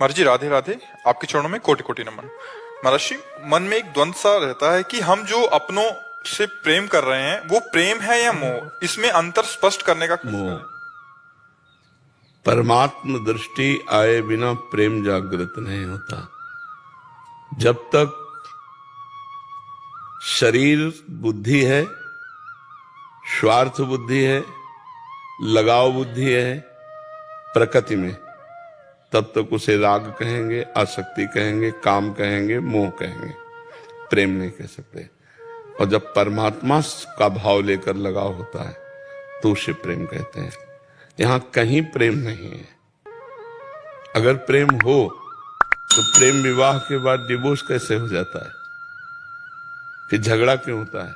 महाराज जी राधे राधे। आपके चरणों में कोटि कोटि नमन। महाराज जी, मन में एक द्वंद सा रहता है कि हम जो अपनों से प्रेम कर रहे हैं वो प्रेम है या मोह, इसमें अंतर स्पष्ट करने का मोह। परमात्म दृष्टि आए बिना प्रेम जागृत नहीं होता। जब तक शरीर बुद्धि है, स्वार्थ बुद्धि है, लगाव बुद्धि है प्रकृति में, तब तक उसे राग कहेंगे, आसक्ति कहेंगे, काम कहेंगे, मोह कहेंगे, प्रेम नहीं कह सकते। और जब परमात्मा का भाव लेकर लगाव होता है तो उसे प्रेम कहते हैं। यहां कहीं प्रेम नहीं है। अगर प्रेम हो तो प्रेम विवाह के बाद डिवोर्स कैसे हो जाता है, फिर झगड़ा क्यों होता है?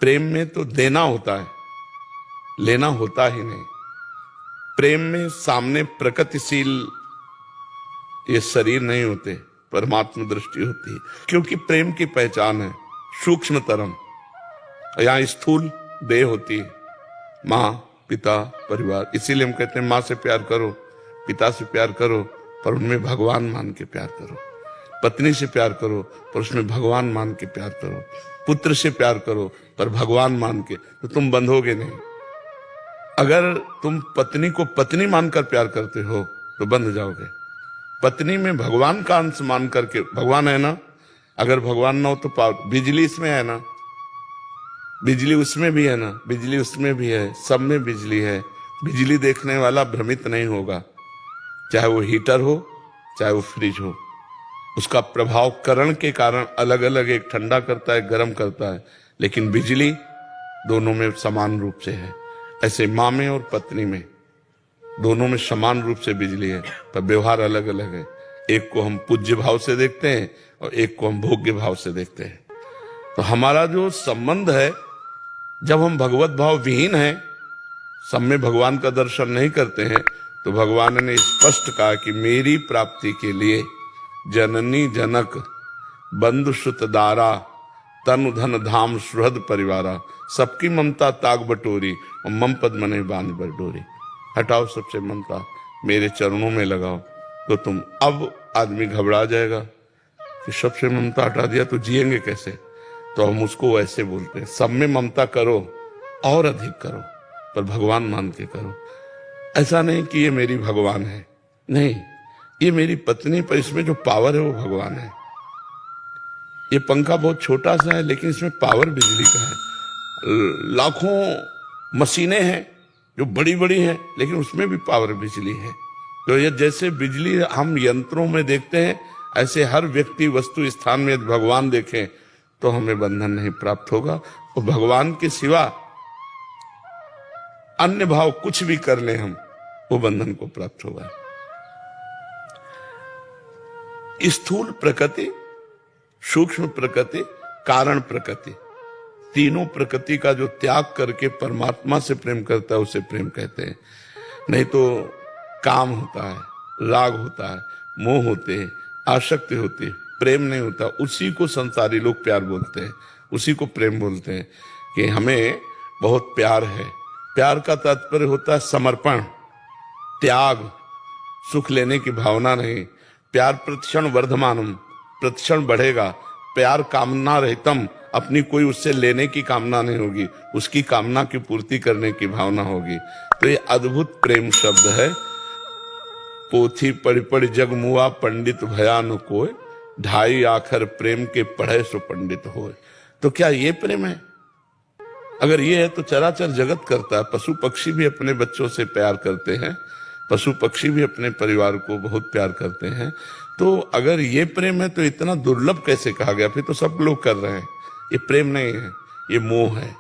प्रेम में तो देना होता है, लेना होता ही नहीं। प्रेम में सामने प्रकृतिशील ये शरीर नहीं होते, परमात्मा दृष्टि होती है। क्योंकि प्रेम की पहचान है सूक्ष्मतरम। यहां स्थूल देह होती है, माँ पिता परिवार। इसीलिए हम कहते हैं माँ से प्यार करो, पिता से प्यार करो, पर उनमें भगवान मान के प्यार करो। पत्नी से प्यार करो पर उसमें भगवान मान के प्यार करो। पुत्र से प्यार करो पर भगवान मान के, तो तुम बंधोगे नहीं। अगर तुम पत्नी को पत्नी मानकर प्यार करते हो तो बंध जाओगे। पत्नी में भगवान का अंश मान करके, भगवान है ना, अगर भगवान ना हो तो बिजली इसमें है ना, बिजली उसमें भी है ना, बिजली उसमें भी है, सब में बिजली है। बिजली देखने वाला भ्रमित नहीं होगा, चाहे वो हीटर हो चाहे वो फ्रिज हो। उसका प्रभाव करण के कारण अलग अलग, एक ठंडा करता है, गर्म करता है, लेकिन बिजली दोनों में समान रूप से है। ऐसे माँ में और पत्नी में दोनों में समान रूप से बिजली है, पर व्यवहार अलग अलग है। एक को हम पूज्य भाव से देखते हैं और एक को हम भोग्य भाव से देखते हैं। तो हमारा जो संबंध है, जब हम भगवत भाव विहीन हैं, सब में भगवान का दर्शन नहीं करते हैं, तो भगवान ने स्पष्ट कहा कि मेरी प्राप्ति के लिए जननी जनक बंधु सुत दारा तनु धन धाम सुहृद परिवारा, सबकी ममता ताग बटोरी और मम पद मने बांध बटोरी। हटाओ सबसे ममता, मेरे चरणों में लगाओ। तो तुम, अब आदमी घबरा जाएगा कि सबसे ममता हटा दिया तो जिएंगे कैसे। तो हम उसको ऐसे बोलते हैं, सब में ममता करो और अधिक करो, पर भगवान मान के करो। ऐसा नहीं कि ये मेरी भगवान है, नहीं, ये मेरी पत्नी, पर इसमें जो पावर है वो भगवान है। ये पंखा बहुत छोटा सा है लेकिन इसमें पावर बिजली का है। लाखों मशीनें हैं जो बड़ी बड़ी हैं, लेकिन उसमें भी पावर बिजली है। तो ये जैसे बिजली हम यंत्रों में देखते हैं, ऐसे हर व्यक्ति वस्तु स्थान में भगवान देखें तो हमें बंधन नहीं प्राप्त होगा। और भगवान के सिवा अन्य भाव कुछ भी कर ले हम, वो बंधन को प्राप्त होगा। स्थूल प्रकृति, सूक्ष्म प्रकृति, कारण प्रकृति, तीनों प्रकृति का जो त्याग करके परमात्मा से प्रेम करता है उसे प्रेम कहते हैं। नहीं तो काम होता है, राग होता है, मोह होते हैं, आसक्ति होती है, प्रेम नहीं होता। उसी को संसारी लोग प्यार बोलते हैं, उसी को प्रेम बोलते हैं कि हमें बहुत प्यार है। प्यार का तात्पर्य होता है समर्पण, त्याग, सुख लेने की भावना नहीं। प्यार प्रतिक्षण वर्धमानम, प्रतिक्षण बढ़ेगा। प्यार कामना रहितम, अपनी कोई उससे लेने की कामना नहीं होगी, उसकी कामना की पूर्ति करने की भावना होगी। तो ये अद्भुत प्रेम शब्द है। पोथी पढ़ पढ़ जग मुआ पंडित भयान कोय, ढाई आखर प्रेम के पढ़े सो पंडित होए। तो क्या ये प्रेम है? अगर ये है तो चराचर जगत करता है। पशु पक्षी भी अपने बच्चों से प्यार करते हैं, पशु पक्षी भी अपने परिवार को बहुत प्यार करते हैं। तो अगर ये प्रेम है तो इतना दुर्लभ कैसे कहा गया? फिर तो सब लोग कर रहे हैं। ये प्रेम नहीं है, ये मोह है।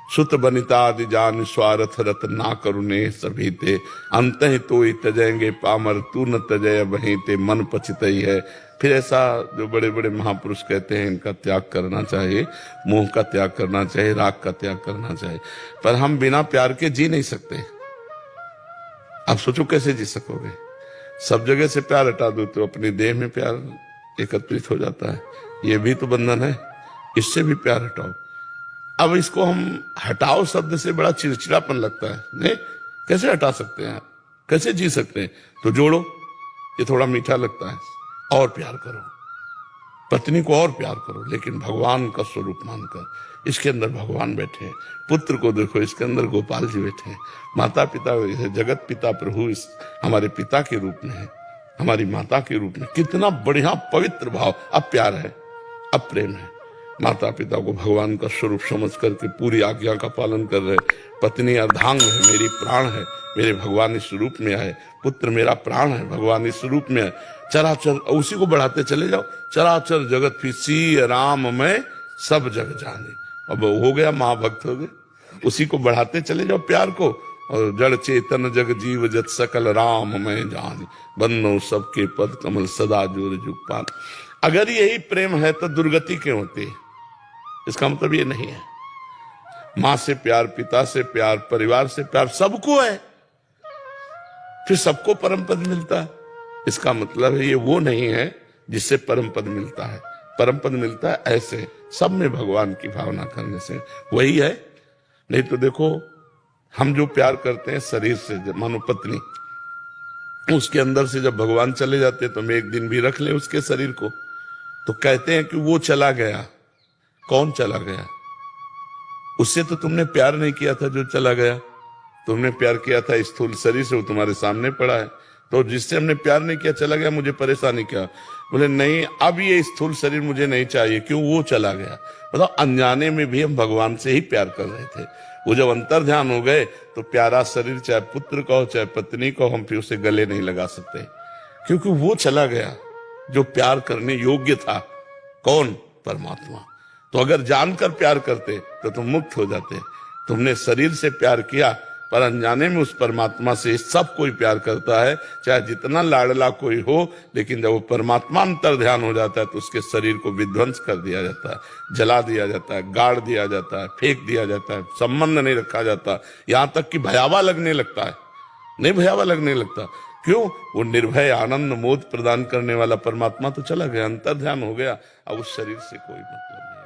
सुत बनिता आदि जान स्वार्थ रत ना करुणे सभी ते, अंत ही तो ही तजेंगे पामर तू न तजय वहीं ते, मन पछितई है। फिर ऐसा जो बड़े बड़े महापुरुष कहते हैं, इनका त्याग करना चाहिए, मोह का त्याग करना चाहिए, राग का त्याग करना चाहिए। पर हम बिना प्यार के जी नहीं सकते। आप सोचो कैसे जी सकोगे? सब जगह से प्यार हटा दो तो अपनी देह में प्यार एकत्रित हो जाता है। ये भी तो बंधन है, इससे भी प्यार हटाओ। अब इसको हम हटाओ शब्द से बड़ा चिड़चिड़ापन लगता है। नहीं, कैसे हटा सकते हैं, कैसे जी सकते हैं? तो जोड़ो, ये थोड़ा मीठा लगता है, और प्यार करो, पत्नी को और प्यार करो, लेकिन भगवान का स्वरूप मानकर। इसके अंदर भगवान बैठे हैं। पुत्र को देखो, इसके अंदर गोपाल जी बैठे हैं। माता पिता, जगत पिता प्रभु इस हमारे पिता के रूप में है, हमारी माता के रूप में। कितना बढ़िया पवित्र भाव। अब प्यार है, अब प्रेम है। माता पिता को भगवान का स्वरूप समझ करके पूरी आज्ञा का पालन कर रहे। पत्नी अर्धांग है, मेरी प्राण है, मेरे भगवान इस रूप में आए। पुत्र मेरा प्राण है, भगवान इस रूप में आए। चराचर, उसी को बढ़ाते चले जाओ। चराचर जगत फिसी राम में सब जग जाने। अब हो गया, महाभक्त हो गए। उसी को बढ़ाते चले जाओ प्यार को। और जड़ चेतन जग जीव जत सकल राम में जान, बन्नो सबके पद कमल सदा जोर जुग पान। अगर यही प्रेम है तो दुर्गति क्यों होती है? इसका मतलब ये नहीं है। मां से प्यार, पिता से प्यार, परिवार से प्यार, सबको है, फिर सबको परम पद मिलता है। इसका मतलब है ये वो नहीं है जिससे परम पद मिलता है। परम पद मिलता है ऐसे सब में भगवान की भावना करने से, वही है। नहीं तो देखो, हम जो प्यार करते हैं शरीर से, मानो पत्नी, उसके अंदर से जब भगवान चले जाते तो हम एक दिन भी रख ले उसके शरीर को, तो कहते हैं कि वो चला गया। कौन चला गया? उससे तो तुमने प्यार नहीं किया था जो चला गया। तुमने प्यार किया था स्थूल शरीर से, वो तुम्हारे सामने पड़ा है। तो जिससे हमने प्यार नहीं किया चला गया, मुझे परेशानी क्या? बोले नहीं, अब ये स्थूल शरीर मुझे नहीं चाहिए। क्यों? वो चला गया। मतलब अनजाने में भी हम भगवान से ही प्यार कर रहे थे। वो जब अंतर ध्यान हो गए तो प्यारा शरीर, चाहे पुत्र का हो चाहे पत्नी का हो, हम फिर उसे गले नहीं लगा सकते, क्योंकि वो चला गया जो प्यार करने योग्य था। कौन? परमात्मा। तो अगर जानकर प्यार करते तो तुम मुक्त हो जाते। तुमने शरीर से प्यार किया, पर अनजाने में उस परमात्मा से सब कोई प्यार करता है, चाहे जितना लाडला कोई हो। लेकिन जब वो परमात्मा अंतर ध्यान हो जाता है तो उसके शरीर को विध्वंस कर दिया जाता है, जला दिया जाता है, गाड़ दिया जाता है, फेंक दिया जाता है, संबंध नहीं रखा जाता, यहां तक कि भयावह लगने लगता है। नहीं, भयावह लगने लगता। क्यों? वो निर्भय आनंद मोद प्रदान करने वाला परमात्मा तो चला गया, अंतर ध्यान हो गया। अब उस शरीर से कोई मतलब नहीं।